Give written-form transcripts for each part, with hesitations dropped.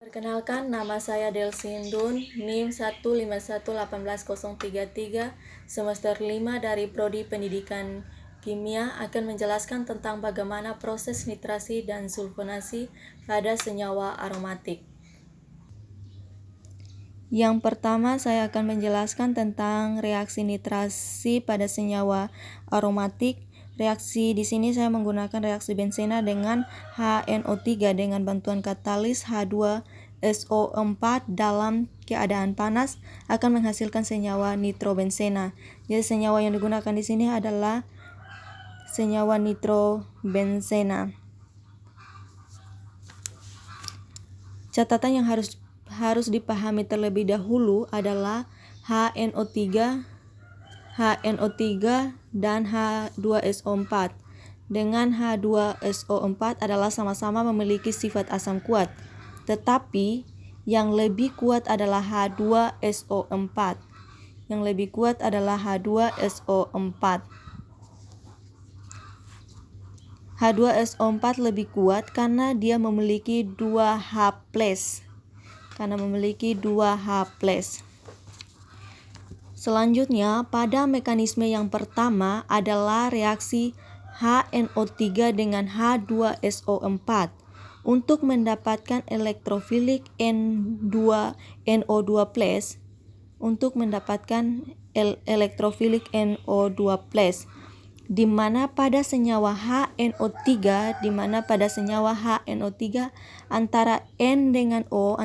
Perkenalkan, nama saya Delsin Dun, NIM 151181033, semester 5 dari Prodi Pendidikan Kimia akan menjelaskan tentang bagaimana proses nitrasi dan sulfonasi pada senyawa aromatik. Yang pertama, saya akan menjelaskan tentang reaksi nitrasi pada senyawa aromatik. Reaksi di sini saya menggunakan reaksi benzena dengan HNO3 dengan bantuan katalis H2SO4 dalam keadaan panas akan menghasilkan senyawa nitrobenzena. Jadi senyawa yang digunakan di sini adalah senyawa nitrobenzena. Catatan yang harus dipahami terlebih dahulu adalah HNO3 dan H2SO4. Dengan H2SO4 adalah sama-sama memiliki sifat asam kuat, tetapi yang lebih kuat adalah H2SO4. Yang lebih kuat adalah H2SO4. H2SO4 lebih kuat karena dia memiliki 2H+. Selanjutnya, pada mekanisme yang pertama adalah reaksi HNO3 dengan H2SO4 untuk mendapatkan elektrofilik NO2+. Di mana pada senyawa HNO3 antara N dengan O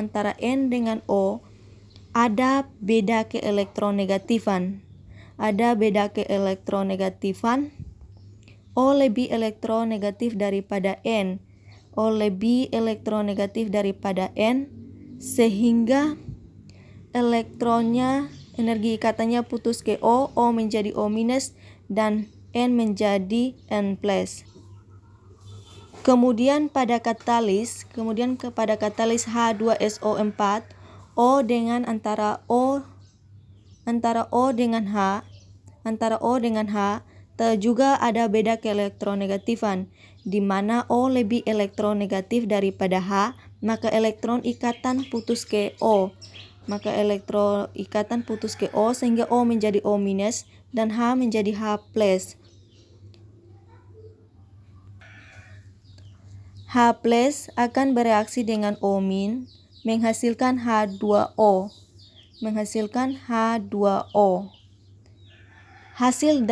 ada beda keelektronegatifan. O lebih elektronegatif daripada N. Sehingga elektronnya, energi ikatannya putus ke O menjadi O- dan N menjadi N+. Kemudian pada katalis H2SO4, antara O dengan H juga ada beda keelektronegatifan, di mana O lebih elektronegatif daripada H, maka elektron ikatan putus ke O. Sehingga O menjadi O- dan H menjadi H+. H+ akan bereaksi dengan O- menghasilkan H2O. Hasil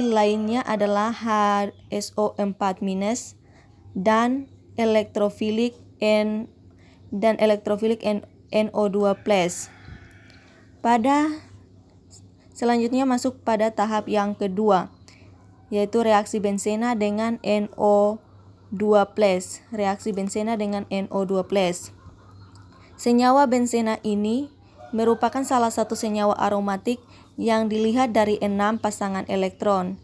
lainnya adalah HSO4- dan elektrofilik NO2+. Selanjutnya masuk pada tahap yang kedua, yaitu reaksi benzena dengan NO2+. Senyawa benzena ini merupakan salah satu senyawa aromatik yang dilihat dari 6 pasangan elektron.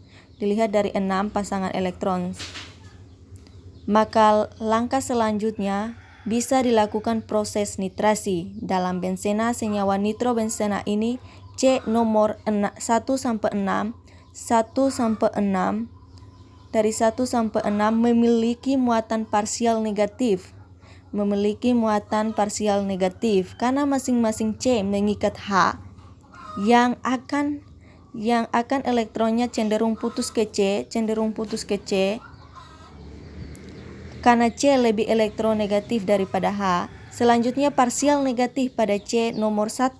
Maka langkah selanjutnya bisa dilakukan proses nitrasi. Dalam benzena senyawa nitrobenzena ini C nomor 1 sampai 6 dari 1 sampai 6 memiliki muatan parsial negatif karena masing-masing C mengikat H yang akan elektronnya cenderung putus ke C karena C lebih elektronegatif daripada H. Selanjutnya parsial negatif pada C nomor 1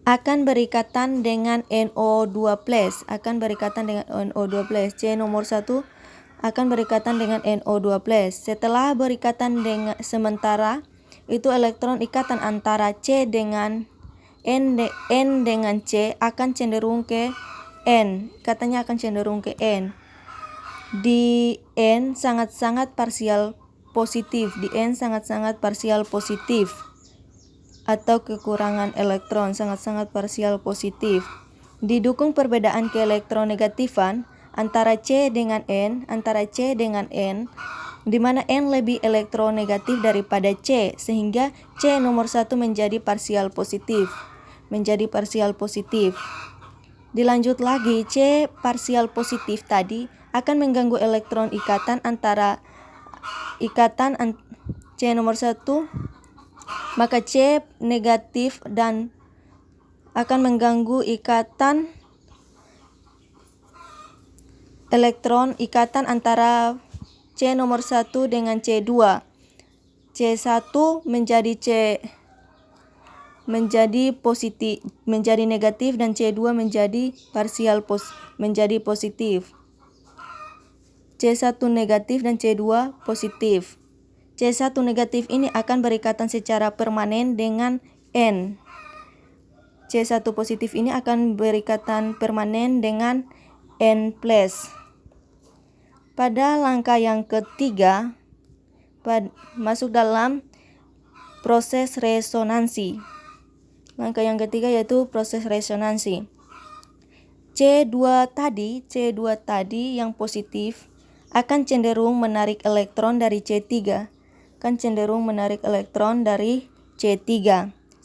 akan berikatan dengan NO2+. C nomor 1 akan berikatan dengan NO2+. Setelah berikatan sementara, itu elektron ikatan antara C dengan N dengan C akan cenderung ke N. Ikatanya akan cenderung ke N. Di N sangat-sangat parsial positif. Atau kekurangan elektron, sangat-sangat parsial positif. Didukung perbedaan keelektronegatifan antara C dengan N, di mana N lebih elektronegatif daripada C, sehingga C nomor 1 menjadi parsial positif. Dilanjut lagi, C parsial positif tadi akan mengganggu elektron ikatan antara C nomor 1, maka C negatif dan akan mengganggu ikatan elektron ikatan antara C nomor 1 dengan C2. C1 menjadi negatif dan C2 menjadi positif. C1 negatif dan C2 positif. C1 negatif ini akan berikatan secara permanen dengan N. C1 positif ini akan berikatan permanen dengan N+. Pada langkah yang ketiga, masuk dalam proses resonansi. Langkah yang ketiga yaitu proses resonansi. C2 tadi yang positif akan cenderung menarik elektron dari C3.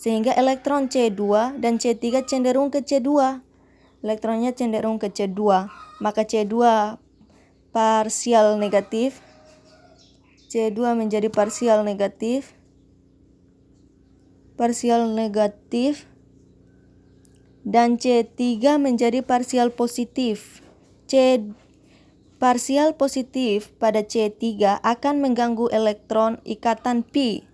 Sehingga elektron C2 dan C3 cenderung ke C2. Elektronnya cenderung ke C2. Maka C2 parsial negatif. C2 menjadi parsial negatif. Dan C3 menjadi parsial positif. Parsial positif pada C3 akan mengganggu elektron ikatan pi.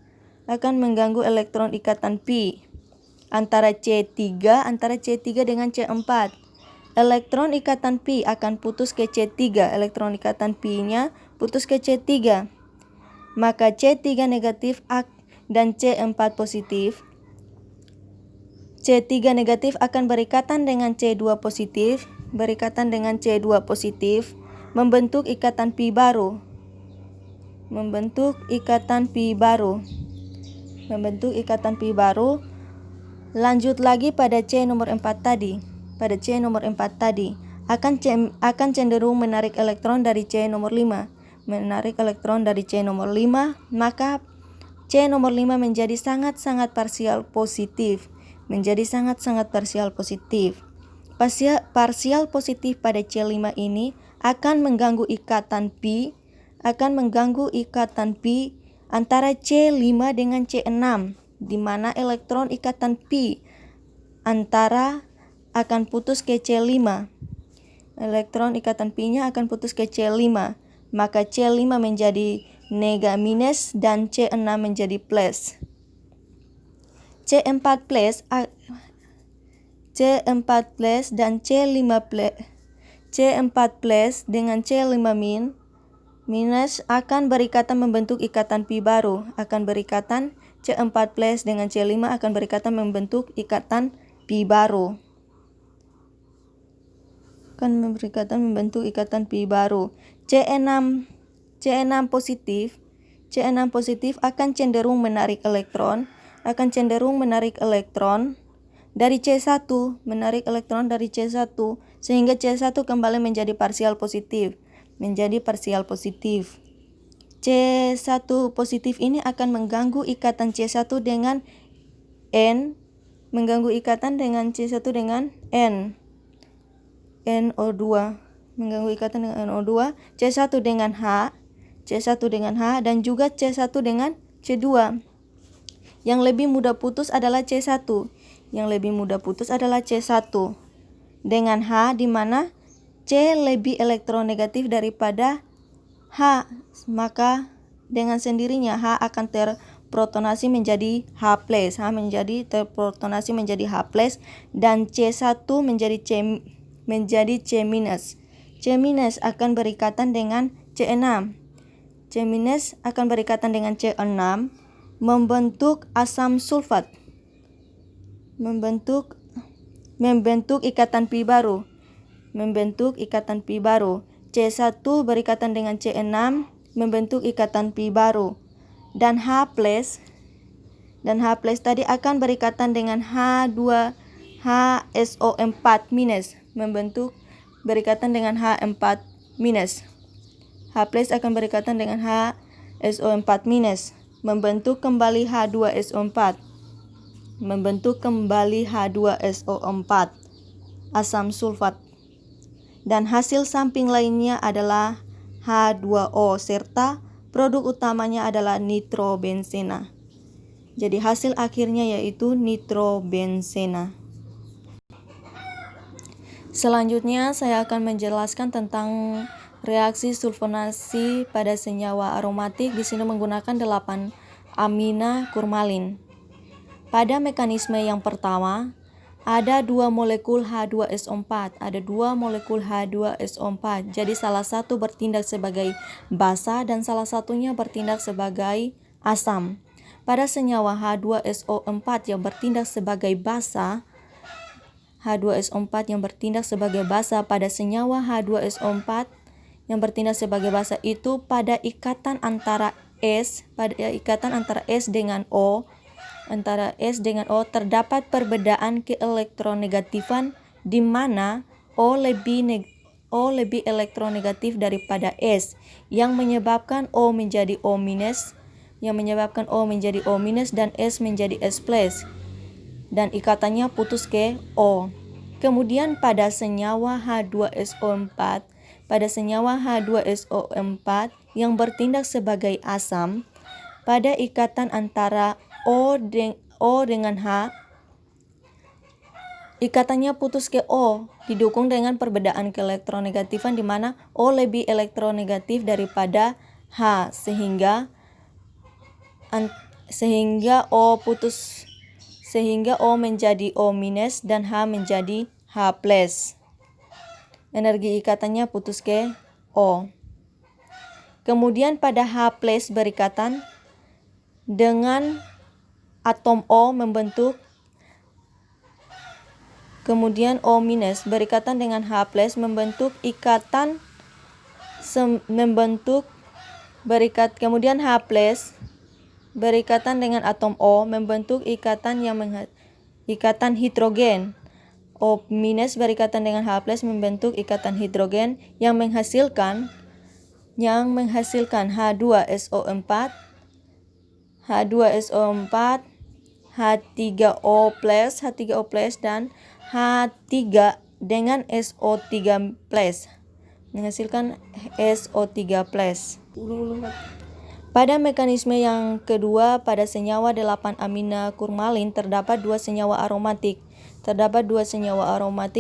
Antara C3 dengan C4. Elektron ikatan pi akan putus ke C3. Elektron ikatan pi-nya putus ke C3. Maka C3 negatif dan C4 positif. C3 negatif akan berikatan dengan C2 positif, membentuk ikatan pi baru. Lanjut lagi pada C nomor 4 tadi. Akan cenderung menarik elektron dari C nomor 5. Maka C nomor 5 menjadi sangat-sangat parsial positif. Parsial positif pada C5 ini akan mengganggu ikatan pi antara C5 dengan C6, di mana elektron ikatan pi antara akan putus ke C5. Elektron ikatan pi-nya akan putus ke C5. Maka C5 menjadi minus dan C6 menjadi plus. C4 plus dan C4 plus dengan C5 minus akan berikatan membentuk ikatan pi baru. C4 plus dengan C5 akan berikatan membentuk ikatan pi baru. C6 positif akan cenderung menarik elektron dari C1, sehingga C1 kembali menjadi parsial positif. C1 positif ini akan mengganggu ikatan C1 dengan N, NO2, C1 dengan H, dan juga C1 dengan C2. Yang lebih mudah putus adalah C1. Dengan H, di mana C lebih elektronegatif daripada H. Maka dengan sendirinya H akan terprotonasi menjadi H+. Dan C1 menjadi C-. C- akan berikatan dengan C6. Membentuk asam sulfat. Membentuk ikatan pi baru. C1 berikatan dengan C6 membentuk ikatan pi baru. Dan H+ tadi akan berikatan dengan HSO4-, berikatan dengan H4-. H+ akan berikatan dengan HSO4-, membentuk kembali H2SO4. asam sulfat. Dan hasil samping lainnya adalah H2O serta produk utamanya adalah nitrobenzena. Jadi hasil akhirnya yaitu nitrobenzena. Selanjutnya saya akan menjelaskan tentang reaksi sulfonasi pada senyawa aromatik. Di sini menggunakan 8 amina kurmalin. Pada mekanisme yang pertama, ada 2 molekul H2SO4. Ada 2 molekul H2SO4. Jadi salah satu bertindak sebagai basa dan salah satunya bertindak sebagai asam. Pada senyawa H2SO4 yang bertindak sebagai basa, H2SO4 yang bertindak sebagai basa pada senyawa H2SO4 yang bertindak sebagai basa itu pada ikatan antara S dengan O, terdapat perbedaan keelektronegatifan di mana O lebih elektronegatif daripada S yang menyebabkan O menjadi O-, dan S menjadi S+, dan ikatannya putus ke O. Kemudian pada senyawa H2SO4 yang bertindak sebagai asam, pada ikatan antara O dengan H, ikatannya putus ke O, didukung dengan perbedaan keelektronegatifan di mana O lebih elektronegatif daripada H, sehingga O menjadi O- dan H menjadi H+. Energi ikatannya putus ke O. Kemudian pada H+ berikatan dengan atom O membentuk, kemudian O- berikatan dengan H+ membentuk ikatan kemudian H+ berikatan dengan atom O membentuk ikatan ikatan hidrogen. O- berikatan dengan H+ membentuk ikatan hidrogen yang menghasilkan H2SO4, H3O+, dan H3 dengan SO3+, menghasilkan SO3+. Pada mekanisme yang kedua, pada senyawa 8 amina kurmalin terdapat 2 senyawa aromatik.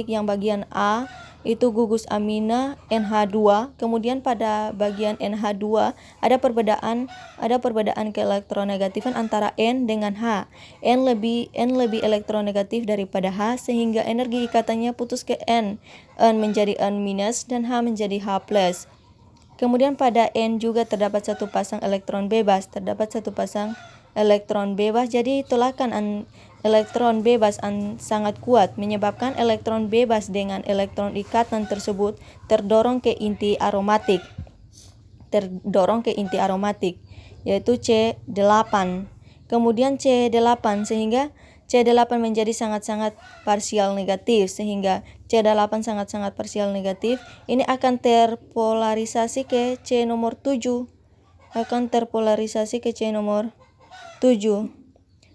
Yang bagian A itu gugus amina NH2, kemudian pada bagian NH2 ada perbedaan keelektronegatifan antara N dengan H. N lebih elektronegatif daripada H sehingga energi ikatannya putus ke N. N menjadi N- dan H menjadi H+. Kemudian pada N juga terdapat satu pasang elektron bebas. Jadi tolakan elektron bebas sangat kuat menyebabkan elektron bebas dengan elektron ikatan tersebut terdorong ke inti aromatik yaitu C8. Kemudian C8 sehingga C8 menjadi sangat-sangat parsial negatif, sehingga C8 sangat-sangat parsial negatif. Ini akan terpolarisasi ke C nomor 7.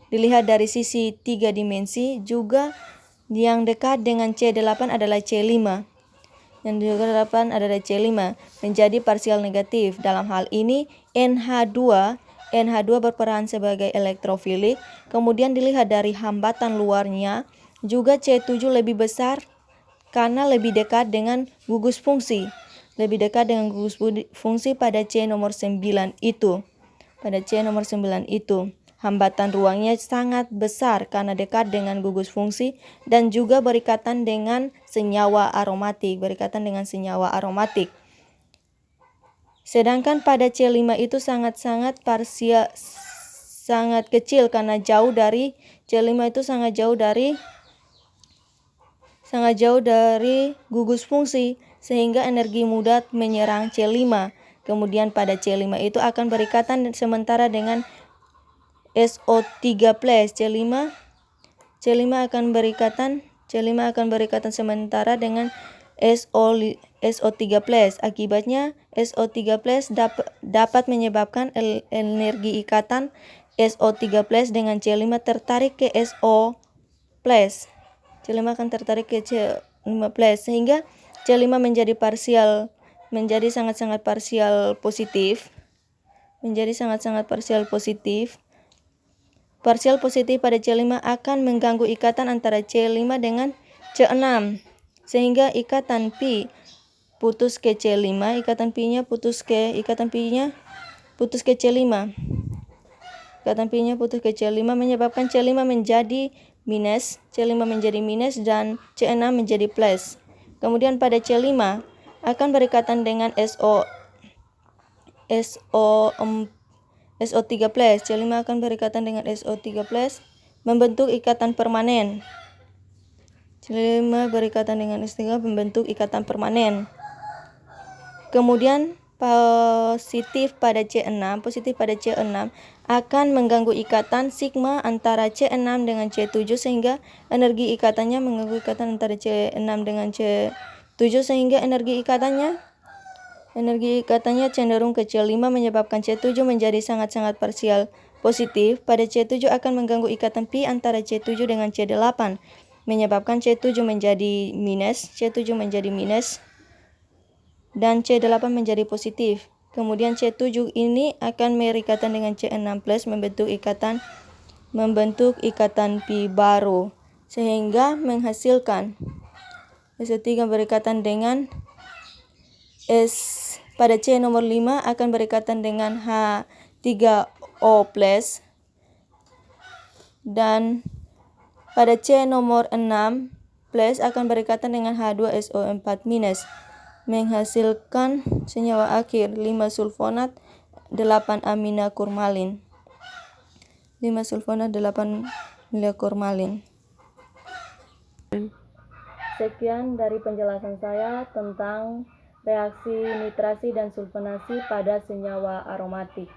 Dilihat dari sisi 3 dimensi, juga yang dekat dengan C8 adalah C5. Menjadi parsial negatif. Dalam hal ini NH2 berperan sebagai elektrofilik. Kemudian dilihat dari hambatan luarnya, juga C7 lebih besar karena lebih dekat dengan gugus fungsi. Pada C nomor 9 itu. Hambatan ruangnya sangat besar karena dekat dengan gugus fungsi dan juga berikatan dengan senyawa aromatik. Sedangkan pada C5 itu sangat kecil karena C5 itu sangat jauh dari gugus fungsi sehingga energi mudah menyerang C5. Kemudian pada C5 itu akan berikatan sementara dengan SO3+. C5 akan berikatan sementara dengan SO3+. Akibatnya SO3+ dapat menyebabkan energi ikatan SO3+ dengan C5 tertarik ke SO+. C5 akan tertarik ke sehingga C5 menjadi sangat-sangat parsial positif. Parsial positif pada C5 akan mengganggu ikatan antara C5 dengan C6, sehingga ikatan pi putus ke C5, ikatan pi-nya putus ke C5. Ikatan pi-nya putus ke C5 menyebabkan C5 menjadi minus, dan C6 menjadi plus. Kemudian pada C5 akan berikatan dengan SO3+. C5 akan berikatan dengan SO3+, membentuk ikatan permanen. C5 berikatan dengan SO3 membentuk ikatan permanen. Kemudian positif pada C6 akan mengganggu ikatan sigma antara C6 dengan C7, sehingga energi ikatannya mengganggu ikatan antara C6 dengan C7, sehingga energi ikatannya cenderung ke C5, menyebabkan C7 menjadi sangat-sangat parsial positif. Pada C7 akan mengganggu ikatan pi antara C7 dengan C8, menyebabkan C7 menjadi minus, dan C8 menjadi positif. Kemudian C7 ini akan berikatan dengan C6+, membentuk ikatan pi baru, sehingga menghasilkan SO3 berikatan dengan pada C nomor 5 akan berikatan dengan H3O+, dan pada C nomor 6 akan berikatan dengan H2SO4-, menghasilkan senyawa akhir 5-sulfonat 8-amina kurmalin. Sekian dari penjelasan saya tentang reaksi nitrasi dan sulfonasi pada senyawa aromatik.